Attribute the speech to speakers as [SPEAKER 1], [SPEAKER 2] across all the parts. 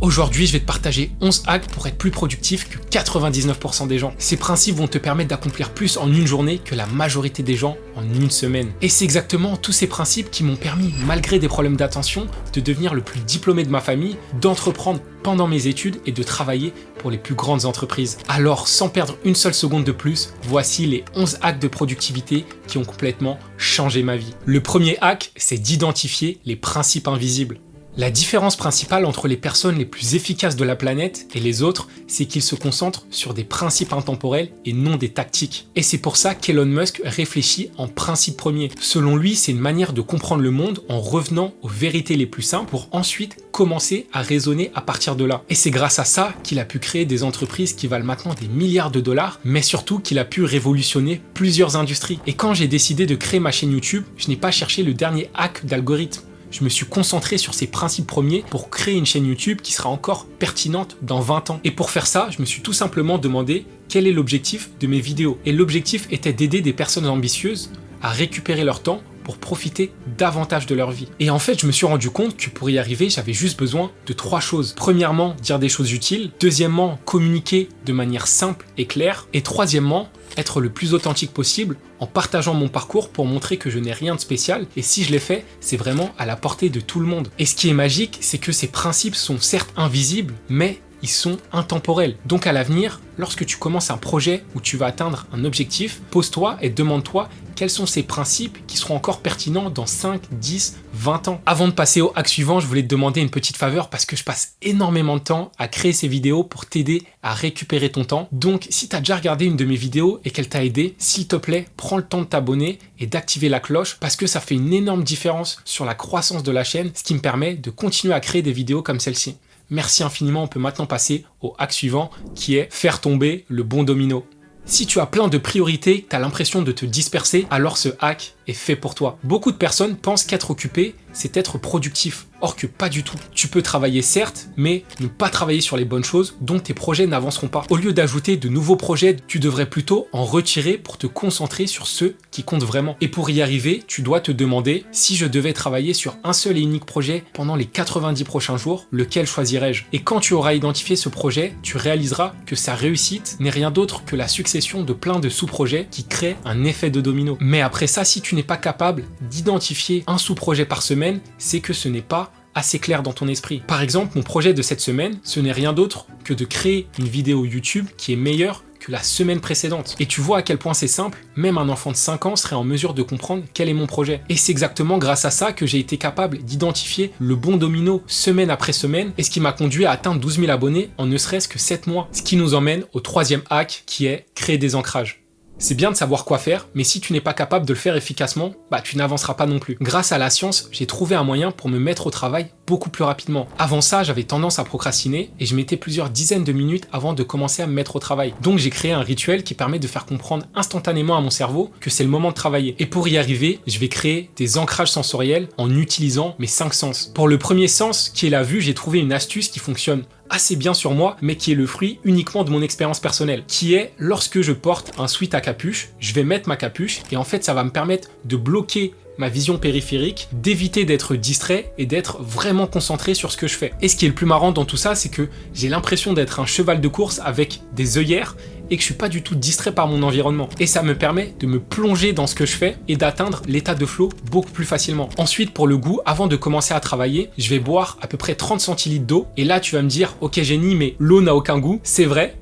[SPEAKER 1] Aujourd'hui, je vais te partager 11 hacks pour être plus productif que 99% des gens. Ces principes vont te permettre d'accomplir plus en une journée que la majorité des gens en une semaine. Et c'est exactement tous ces principes qui m'ont permis, malgré des problèmes d'attention, de devenir le plus diplômé de ma famille, d'entreprendre pendant mes études et de travailler pour les plus grandes entreprises. Alors, sans perdre une seule seconde de plus, voici les 11 hacks de productivité qui ont complètement changé ma vie. Le premier hack, c'est d'identifier les principes invisibles. La différence principale entre les personnes les plus efficaces de la planète et les autres, c'est qu'ils se concentrent sur des principes intemporels et non des tactiques. Et c'est pour ça qu'Elon Musk réfléchit en principe premier. Selon lui, c'est une manière de comprendre le monde en revenant aux vérités les plus simples pour ensuite commencer à raisonner à partir de là. Et c'est grâce à ça qu'il a pu créer des entreprises qui valent maintenant des milliards de dollars, mais surtout qu'il a pu révolutionner plusieurs industries. Et quand j'ai décidé de créer ma chaîne YouTube, je n'ai pas cherché le dernier hack d'algorithme. Je me suis concentré sur ces principes premiers pour créer une chaîne YouTube qui sera encore pertinente dans 20 ans. Et pour faire ça, je me suis tout simplement demandé quel est l'objectif de mes vidéos. Et l'objectif était d'aider des personnes ambitieuses à récupérer leur temps pour profiter davantage de leur vie. Et en fait, je me suis rendu compte que pour y arriver, j'avais juste besoin de 3 choses. Premièrement, dire des choses utiles. Deuxièmement, communiquer de manière simple et claire. Et troisièmement, être le plus authentique possible en partageant mon parcours pour montrer que je n'ai rien de spécial. Et si je l'ai fait, c'est vraiment à la portée de tout le monde. Et ce qui est magique, c'est que ces principes sont certes invisibles, mais ils sont intemporels. Donc à l'avenir, lorsque tu commences un projet où tu vas atteindre un objectif, pose-toi et demande-toi quels sont ces principes qui seront encore pertinents dans 5, 10, 20 ans. Avant de passer au hack suivant, je voulais te demander une petite faveur parce que je passe énormément de temps à créer ces vidéos pour t'aider à récupérer ton temps. Donc si tu as déjà regardé une de mes vidéos et qu'elle t'a aidé, s'il te plaît, prends le temps de t'abonner et d'activer la cloche parce que ça fait une énorme différence sur la croissance de la chaîne, ce qui me permet de continuer à créer des vidéos comme celle-ci. Merci infiniment, on peut maintenant passer au hack suivant qui est faire tomber le bon domino. Si tu as plein de priorités, tu as l'impression de te disperser, alors ce hack est fait pour toi. Beaucoup de personnes pensent qu'être occupé, c'est être productif. Or que pas du tout. Tu peux travailler certes, mais ne pas travailler sur les bonnes choses, donc tes projets n'avanceront pas. Au lieu d'ajouter de nouveaux projets, tu devrais plutôt en retirer pour te concentrer sur ceux qui comptent vraiment. Et pour y arriver, tu dois te demander, si je devais travailler sur un seul et unique projet pendant les 90 prochains jours, lequel choisirais-je? Et quand tu auras identifié ce projet, tu réaliseras que sa réussite n'est rien d'autre que la succession de plein de sous-projets qui créent un effet de domino. Mais après ça, si tu n'es pas capable d'identifier un sous-projet par semaine, c'est que ce n'est pas assez clair dans ton esprit. Par exemple, mon projet de cette semaine, ce n'est rien d'autre que de créer une vidéo YouTube qui est meilleure que la semaine précédente. Et tu vois à quel point c'est simple, même un enfant de 5 ans serait en mesure de comprendre quel est mon projet. Et c'est exactement grâce à ça que j'ai été capable d'identifier le bon domino semaine après semaine, et ce qui m'a conduit à atteindre 12 000 abonnés en ne serait-ce que 7 mois. Ce qui nous emmène au troisième hack qui est créer des ancrages. C'est bien de savoir quoi faire, mais si tu n'es pas capable de le faire efficacement, tu n'avanceras pas non plus. Grâce à la science, j'ai trouvé un moyen pour me mettre au travail beaucoup plus rapidement. Avant ça, j'avais tendance à procrastiner et je mettais plusieurs dizaines de minutes avant de commencer à me mettre au travail. Donc j'ai créé un rituel qui permet de faire comprendre instantanément à mon cerveau que c'est le moment de travailler. Et pour y arriver, je vais créer des ancrages sensoriels en utilisant mes 5 sens. Pour le premier sens, qui est la vue, j'ai trouvé une astuce qui fonctionne assez bien sur moi, mais qui est le fruit uniquement de mon expérience personnelle, qui est lorsque je porte un sweat à capuche, je vais mettre ma capuche et en fait ça va me permettre de bloquer ma vision périphérique, d'éviter d'être distrait et d'être vraiment concentré sur ce que je fais. Et ce qui est le plus marrant dans tout ça, c'est que j'ai l'impression d'être un cheval de course avec des œillères et que je suis pas du tout distrait par mon environnement. Et ça me permet de me plonger dans ce que je fais et d'atteindre l'état de flow beaucoup plus facilement. Ensuite, pour le goût, avant de commencer à travailler, je vais boire à peu près 30 centilitres d'eau. Et là, tu vas me dire, ok génie, mais l'eau n'a aucun goût. C'est vrai.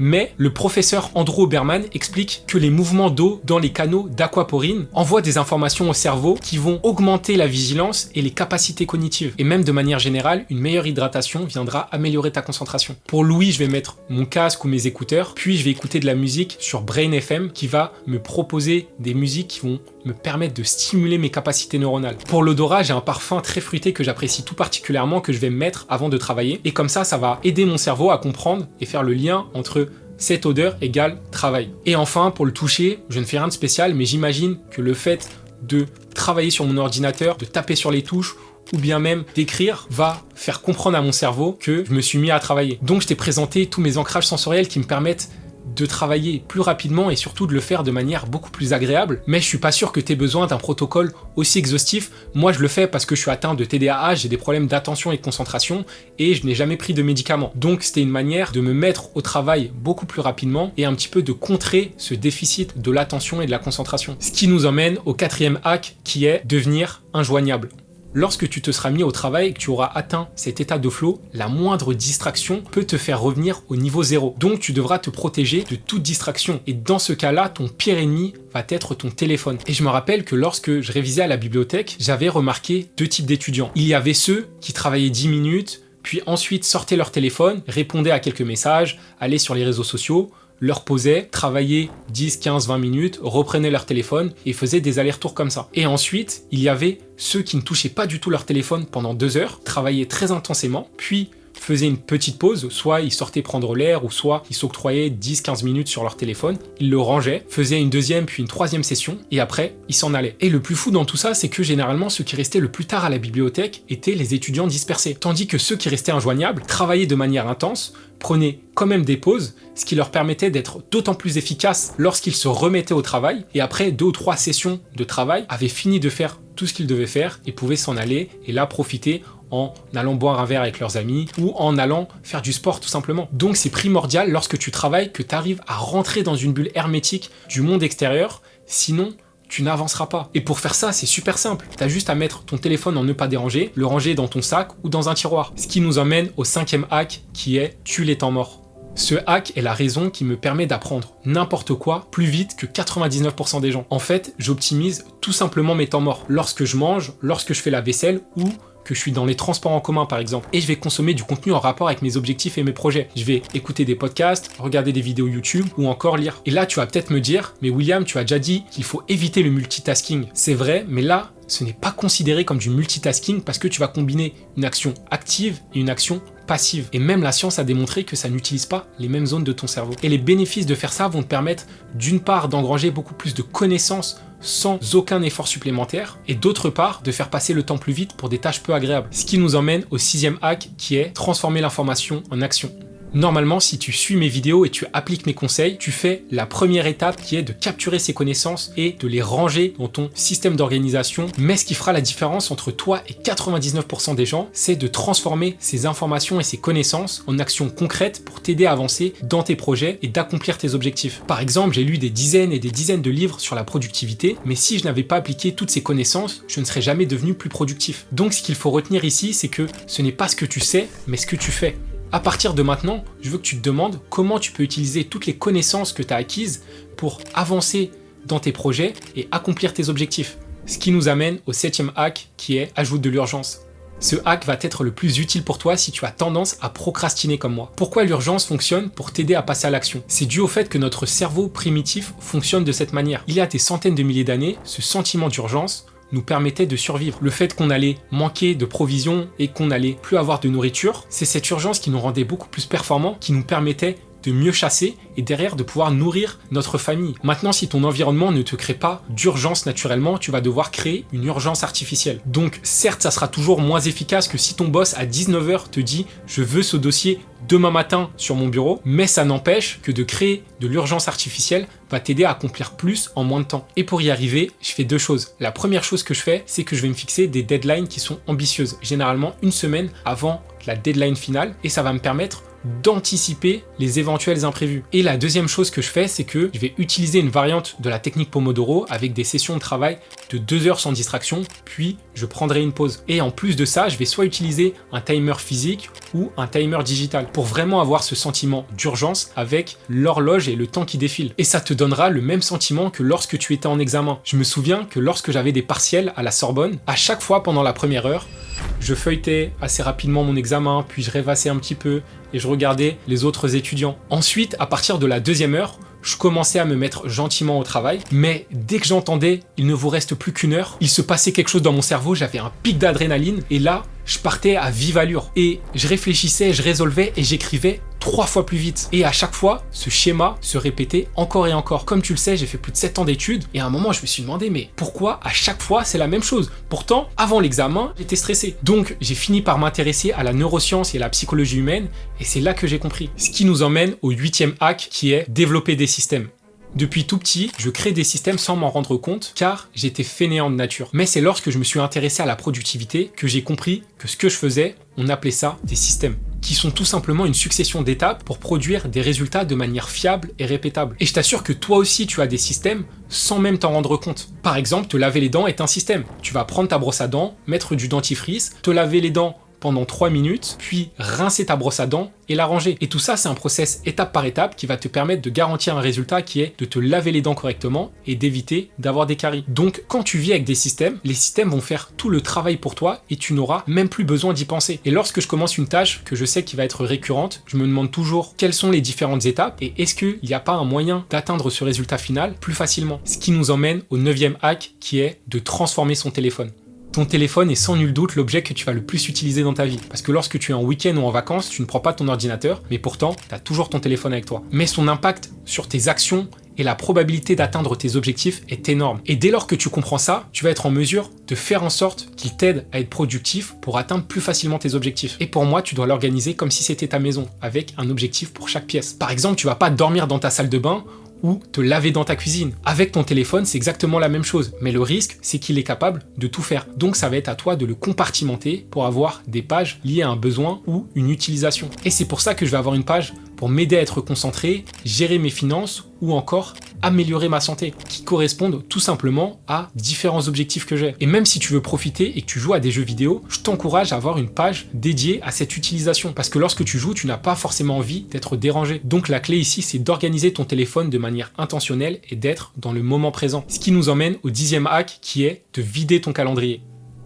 [SPEAKER 1] Mais le professeur Andrew Huberman explique que les mouvements d'eau dans les canaux d'aquaporine envoient des informations au cerveau qui vont augmenter la vigilance et les capacités cognitives. Et même de manière générale, une meilleure hydratation viendra améliorer ta concentration. Pour Louis, je vais mettre mon casque ou mes écouteurs, puis je vais écouter de la musique sur Brain FM qui va me proposer des musiques qui vont me permettre de stimuler mes capacités neuronales. Pour l'odorat, j'ai un parfum très fruité que j'apprécie tout particulièrement que je vais mettre avant de travailler. Et comme ça va aider mon cerveau à comprendre et faire le lien entre cette odeur égale travail. Et enfin, pour le toucher, je ne fais rien de spécial, mais j'imagine que le fait de travailler sur mon ordinateur, de taper sur les touches, ou bien même d'écrire, va faire comprendre à mon cerveau que je me suis mis à travailler. Donc je t'ai présenté tous mes ancrages sensoriels qui me permettent de travailler plus rapidement et surtout de le faire de manière beaucoup plus agréable. Mais je suis pas sûr que tu aies besoin d'un protocole aussi exhaustif. Moi, je le fais parce que je suis atteint de TDAH, j'ai des problèmes d'attention et de concentration et je n'ai jamais pris de médicaments. Donc, c'était une manière de me mettre au travail beaucoup plus rapidement et un petit peu de contrer ce déficit de l'attention et de la concentration. Ce qui nous emmène au 4e hack qui est devenir injoignable. Lorsque tu te seras mis au travail et que tu auras atteint cet état de flow, la moindre distraction peut te faire revenir au niveau 0. Donc tu devras te protéger de toute distraction. Et dans ce cas-là, ton pire ennemi va être ton téléphone. Et je me rappelle que lorsque je révisais à la bibliothèque, j'avais remarqué 2 types d'étudiants. Il y avait ceux qui travaillaient 10 minutes, puis ensuite sortaient leur téléphone, répondaient à quelques messages, allaient sur les réseaux sociaux, leur posaient, travaillaient 10, 15, 20 minutes, reprenaient leur téléphone et faisaient des allers-retours comme ça. Et ensuite, il y avait ceux qui ne touchaient pas du tout leur téléphone pendant 2 heures, travaillaient très intensément, puis faisaient une petite pause, soit ils sortaient prendre l'air, ou soit ils s'octroyaient 10-15 minutes sur leur téléphone, ils le rangeaient, faisaient une 2e puis une 3e session, et après, ils s'en allaient. Et le plus fou dans tout ça, c'est que généralement, ceux qui restaient le plus tard à la bibliothèque étaient les étudiants dispersés, tandis que ceux qui restaient injoignables travaillaient de manière intense, prenaient quand même des pauses, ce qui leur permettait d'être d'autant plus efficaces lorsqu'ils se remettaient au travail, et après 2 ou 3 sessions de travail, avaient fini de faire tout ce qu'ils devaient faire et pouvaient s'en aller, et là profiter en allant boire un verre avec leurs amis ou en allant faire du sport tout simplement. Donc c'est primordial lorsque tu travailles que tu arrives à rentrer dans une bulle hermétique du monde extérieur, sinon tu n'avanceras pas. Et pour faire ça, c'est super simple. Tu as juste à mettre ton téléphone en ne pas déranger, le ranger dans ton sac ou dans un tiroir. Ce qui nous emmène au 5e hack qui est tue les temps morts. Ce hack est la raison qui me permet d'apprendre n'importe quoi plus vite que 99% des gens. En fait, j'optimise tout simplement mes temps morts. Lorsque je mange, lorsque je fais la vaisselle ou que je suis dans les transports en commun par exemple, et je vais consommer du contenu en rapport avec mes objectifs et mes projets. Je vais écouter des podcasts, regarder des vidéos YouTube ou encore lire. Et là, tu vas peut-être me dire, mais William, tu as déjà dit qu'il faut éviter le multitasking. C'est vrai, mais là, ce n'est pas considéré comme du multitasking parce que tu vas combiner une action active et une action passive. Et même la science a démontré que ça n'utilise pas les mêmes zones de ton cerveau. Et les bénéfices de faire ça vont te permettre d'une part d'engranger beaucoup plus de connaissances sans aucun effort supplémentaire, et d'autre part de faire passer le temps plus vite pour des tâches peu agréables. Ce qui nous emmène au 6e hack qui est transformer l'information en action. Normalement, si tu suis mes vidéos et tu appliques mes conseils, tu fais la première étape qui est de capturer ces connaissances et de les ranger dans ton système d'organisation. Mais ce qui fera la différence entre toi et 99% des gens, c'est de transformer ces informations et ces connaissances en actions concrètes pour t'aider à avancer dans tes projets et d'accomplir tes objectifs. Par exemple, j'ai lu des dizaines et des dizaines de livres sur la productivité, mais si je n'avais pas appliqué toutes ces connaissances, je ne serais jamais devenu plus productif. Donc ce qu'il faut retenir ici, c'est que ce n'est pas ce que tu sais, mais ce que tu fais. À partir de maintenant, je veux que tu te demandes comment tu peux utiliser toutes les connaissances que tu as acquises pour avancer dans tes projets et accomplir tes objectifs. Ce qui nous amène au 7e hack qui est ajoute de l'urgence. Ce hack va être le plus utile pour toi si tu as tendance à procrastiner comme moi. Pourquoi l'urgence fonctionne pour t'aider à passer à l'action? C'est dû au fait que notre cerveau primitif fonctionne de cette manière. Il y a des centaines de milliers d'années, ce sentiment d'urgence nous permettait de survivre. Le fait qu'on allait manquer de provisions et qu'on n'allait plus avoir de nourriture, c'est cette urgence qui nous rendait beaucoup plus performants, qui nous permettait de mieux chasser et derrière de pouvoir nourrir notre famille. Maintenant, si ton environnement ne te crée pas d'urgence naturellement, tu vas devoir créer une urgence artificielle. Donc certes, ça sera toujours moins efficace que si ton boss à 19h te dit « je veux ce dossier demain matin sur mon bureau », mais ça n'empêche que de créer de l'urgence artificielle va t'aider à accomplir plus en moins de temps. Et pour y arriver, je fais 2 choses. La première chose que je fais, c'est que je vais me fixer des deadlines qui sont ambitieuses, généralement 1 semaine avant la deadline finale, et ça va me permettre d'anticiper les éventuels imprévus. Et la deuxième chose que je fais, c'est que je vais utiliser une variante de la technique Pomodoro avec des sessions de travail de 2 heures sans distraction, puis je prendrai une pause. Et en plus de ça, je vais soit utiliser un timer physique ou un timer digital pour vraiment avoir ce sentiment d'urgence avec l'horloge et le temps qui défile. Et ça te donnera le même sentiment que lorsque tu étais en examen. Je me souviens que lorsque j'avais des partiels à la Sorbonne, à chaque fois pendant la première heure, je feuilletais assez rapidement mon examen, puis je rêvassais un petit peu et je regardais les autres étudiants. Ensuite, à partir de la 2e heure, je commençais à me mettre gentiment au travail, mais dès que j'entendais « il ne vous reste plus qu'1 heure », il se passait quelque chose dans mon cerveau, j'avais un pic d'adrénaline et là, je partais à vive allure. Et je réfléchissais, je résolvais et j'écrivais 3 fois plus vite. Et à chaque fois, ce schéma se répétait encore et encore. Comme tu le sais, j'ai fait plus de 7 ans d'études et à un moment, je me suis demandé, mais pourquoi à chaque fois, c'est la même chose? Pourtant, avant l'examen, j'étais stressé. Donc, j'ai fini par m'intéresser à la neuroscience et à la psychologie humaine et c'est là que j'ai compris. Ce qui nous emmène au 8e hack qui est développer des systèmes. Depuis tout petit, je crée des systèmes sans m'en rendre compte car j'étais fainéant de nature. Mais c'est lorsque je me suis intéressé à la productivité que j'ai compris que ce que je faisais, on appelait ça des systèmes, qui sont tout simplement une succession d'étapes pour produire des résultats de manière fiable et répétable. Et je t'assure que toi aussi tu as des systèmes sans même t'en rendre compte. Par exemple, te laver les dents est un système. Tu vas prendre ta brosse à dents, mettre du dentifrice, te laver les dents pendant 3 minutes, puis rincer ta brosse à dents et la ranger. Et tout ça, c'est un process étape par étape qui va te permettre de garantir un résultat qui est de te laver les dents correctement et d'éviter d'avoir des caries. Donc, quand tu vis avec des systèmes, les systèmes vont faire tout le travail pour toi et tu n'auras même plus besoin d'y penser. Et lorsque je commence une tâche que je sais qui va être récurrente, je me demande toujours quelles sont les différentes étapes et est-ce qu'il n'y a pas un moyen d'atteindre ce résultat final plus facilement. Ce qui nous emmène au 9e hack qui est de transformer son téléphone. Ton téléphone est sans nul doute l'objet que tu vas le plus utiliser dans ta vie. Parce que lorsque tu es en week-end ou en vacances, tu ne prends pas ton ordinateur, mais pourtant, tu as toujours ton téléphone avec toi. Mais son impact sur tes actions et la probabilité d'atteindre tes objectifs est énorme. Et dès lors que tu comprends ça, tu vas être en mesure de faire en sorte qu'il t'aide à être productif pour atteindre plus facilement tes objectifs. Et pour moi, tu dois l'organiser comme si c'était ta maison, avec un objectif pour chaque pièce. Par exemple, tu vas pas dormir dans ta salle de bain ou te laver dans ta cuisine. Avec ton téléphone, c'est exactement la même chose, mais le risque, c'est qu'il est capable de tout faire. Donc ça va être à toi de le compartimenter pour avoir des pages liées à un besoin ou une utilisation. Et c'est pour ça que je vais avoir une page pour m'aider à être concentré, gérer mes finances ou encore améliorer ma santé, qui correspondent tout simplement à différents objectifs que j'ai. Et même si tu veux profiter et que tu joues à des jeux vidéo, je t'encourage à avoir une page dédiée à cette utilisation. Parce que lorsque tu joues, tu n'as pas forcément envie d'être dérangé. Donc la clé ici, c'est d'organiser ton téléphone de manière intentionnelle et d'être dans le moment présent. Ce qui nous emmène au 10e hack qui est de vider ton calendrier.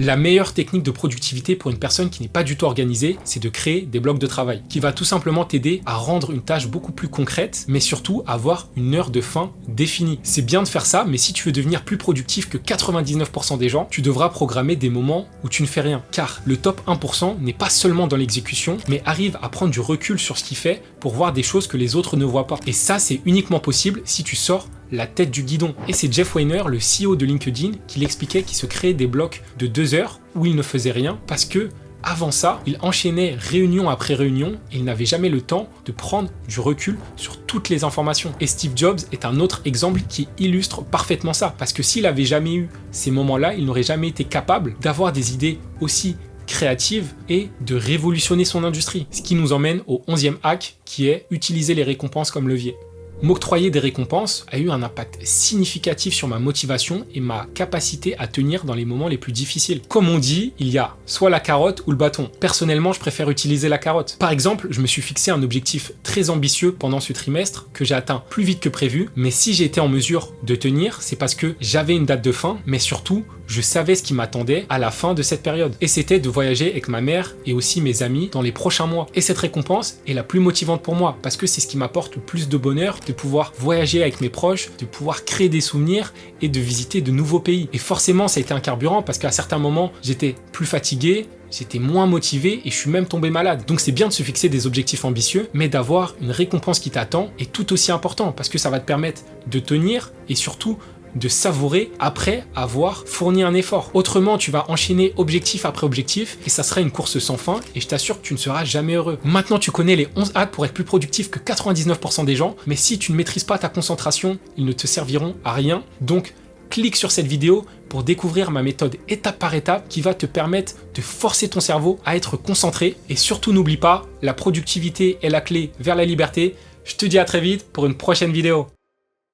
[SPEAKER 1] La meilleure technique de productivité pour une personne qui n'est pas du tout organisée, c'est de créer des blocs de travail, qui va tout simplement t'aider à rendre une tâche beaucoup plus concrète, mais surtout avoir une heure de fin définie. C'est bien de faire ça, mais si tu veux devenir plus productif que 99% des gens, tu devras programmer des moments où tu ne fais rien. Car le top 1% n'est pas seulement dans l'exécution, mais arrive à prendre du recul sur ce qu'il fait pour voir des choses que les autres ne voient pas. Et ça, c'est uniquement possible si tu sors la tête du guidon. Et c'est Jeff Weiner, le CEO de LinkedIn, qui l'expliquait qu'il se créait des blocs de 2 heures où il ne faisait rien parce que avant ça, il enchaînait réunion après réunion et il n'avait jamais le temps de prendre du recul sur toutes les informations. Et Steve Jobs est un autre exemple qui illustre parfaitement ça. Parce que s'il n'avait jamais eu ces moments-là, il n'aurait jamais été capable d'avoir des idées aussi créatives et de révolutionner son industrie. Ce qui nous emmène au 11e hack qui est utiliser les récompenses comme levier. M'octroyer des récompenses a eu un impact significatif sur ma motivation et ma capacité à tenir dans les moments les plus difficiles. Comme on dit, il y a soit la carotte ou le bâton. Personnellement, je préfère utiliser la carotte. Par exemple, je me suis fixé un objectif très ambitieux pendant ce trimestre que j'ai atteint plus vite que prévu, mais si j'ai été en mesure de tenir, c'est parce que j'avais une date de fin, mais surtout, je savais ce qui m'attendait à la fin de cette période. Et c'était de voyager avec ma mère et aussi mes amis dans les prochains mois. Et cette récompense est la plus motivante pour moi parce que c'est ce qui m'apporte le plus de bonheur de pouvoir voyager avec mes proches, de pouvoir créer des souvenirs et de visiter de nouveaux pays. Et forcément, ça a été un carburant parce qu'à certains moments, j'étais plus fatigué, j'étais moins motivé et je suis même tombé malade. Donc c'est bien de se fixer des objectifs ambitieux, mais d'avoir une récompense qui t'attend est tout aussi important parce que ça va te permettre de tenir et surtout de savourer après avoir fourni un effort. Autrement, tu vas enchaîner objectif après objectif et ça sera une course sans fin et je t'assure que tu ne seras jamais heureux. Maintenant, tu connais les 11 hacks pour être plus productif que 99% des gens, mais si tu ne maîtrises pas ta concentration, ils ne te serviront à rien. Donc, clique sur cette vidéo pour découvrir ma méthode étape par étape qui va te permettre de forcer ton cerveau à être concentré. Et surtout, n'oublie pas, la productivité est la clé vers la liberté. Je te dis à très vite pour une prochaine vidéo.